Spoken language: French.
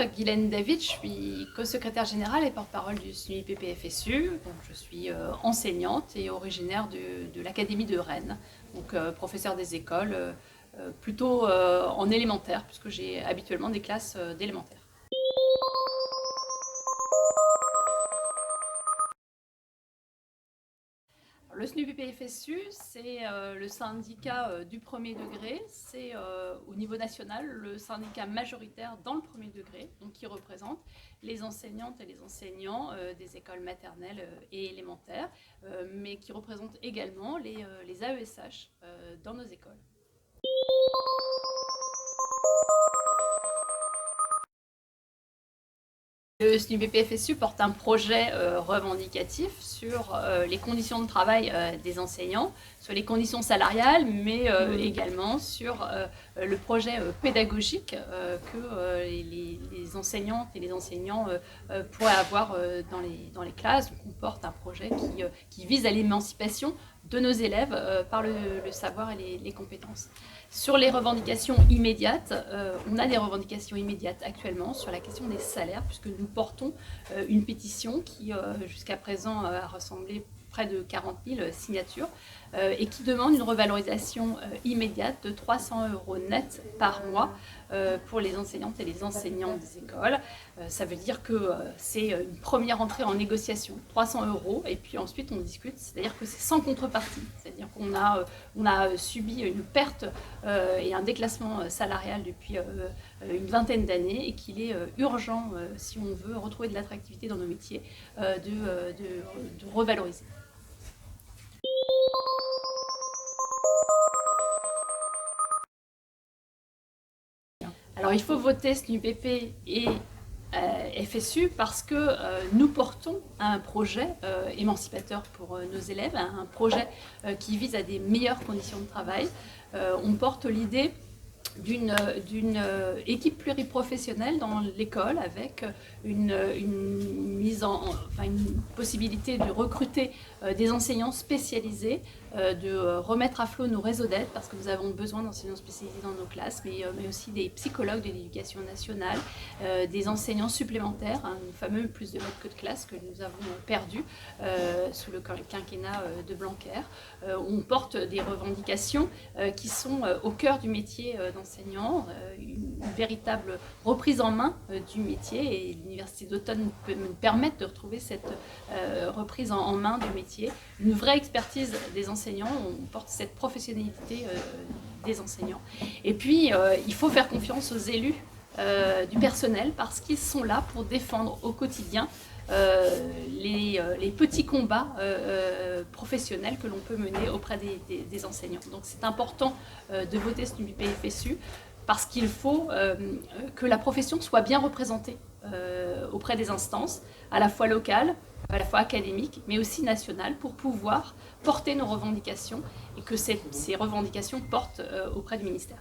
Guylaine David, je suis co-secrétaire générale et porte-parole du SNUIPP-FSU. Donc, je suis enseignante et originaire de l'Académie de Rennes, donc professeure des écoles, plutôt en élémentaire, puisque j'ai habituellement des classes d'élémentaire. Le SNUIPP-FSU, c'est le syndicat du premier degré, c'est au niveau national le syndicat majoritaire dans le premier degré, donc qui représente les enseignantes et les enseignants des écoles maternelles et élémentaires, mais qui représente également les AESH dans nos écoles. Le SNUIPP-FSU porte un projet revendicatif sur les conditions de travail des enseignants, sur les conditions salariales, mais également sur le projet pédagogique que les enseignantes et les enseignants pourraient avoir dans les classes. Donc on porte un projet qui vise à l'émancipation de nos élèves par le savoir et les compétences. Sur les revendications immédiates, on a des revendications immédiates actuellement sur la question des salaires, puisque nous portons une pétition qui, jusqu'à présent, a rassemblé près de 40 000 signatures et qui demande une revalorisation immédiate de 300 € net par mois pour les enseignantes et les enseignants des écoles. Ça veut dire que c'est une première entrée en négociation, 300 € et puis ensuite on discute, c'est-à-dire que c'est sans contrepartie, c'est-à-dire qu'on a subi une perte et un déclassement salarial depuis une vingtaine d'années et qu'il est urgent, si on veut retrouver de l'attractivité dans nos métiers, de revaloriser. Alors il faut voter SNUIPP et FSU parce que nous portons un projet émancipateur pour nos élèves, un projet qui vise à des meilleures conditions de travail. On porte l'idée d'une équipe pluriprofessionnelle dans l'école avec une possibilité de recruter des enseignants spécialisés, de remettre à flot nos réseaux d'aide parce que nous avons besoin d'enseignants spécialisés dans nos classes, mais aussi des psychologues de l'éducation nationale, des enseignants supplémentaires, un fameux plus de maîtres que de classe que nous avons perdu sous le quinquennat de Blanquer. On porte des revendications qui sont au cœur du métier d'enseignant, une véritable reprise en main du métier, et l'Université d'Automne peut nous permettre de retrouver cette reprise en main du métier, une vraie expertise des enseignants, on porte cette professionnalité des enseignants. Et puis, il faut faire confiance aux élus du personnel parce qu'ils sont là pour défendre au quotidien les petits combats professionnels que l'on peut mener auprès des enseignants. Donc c'est important de voter SNUIPP-FSU parce qu'il faut que la profession soit bien représentée auprès des instances, à la fois locales, à la fois académiques, mais aussi nationales, pour pouvoir porter nos revendications et que ces revendications portent auprès du ministère.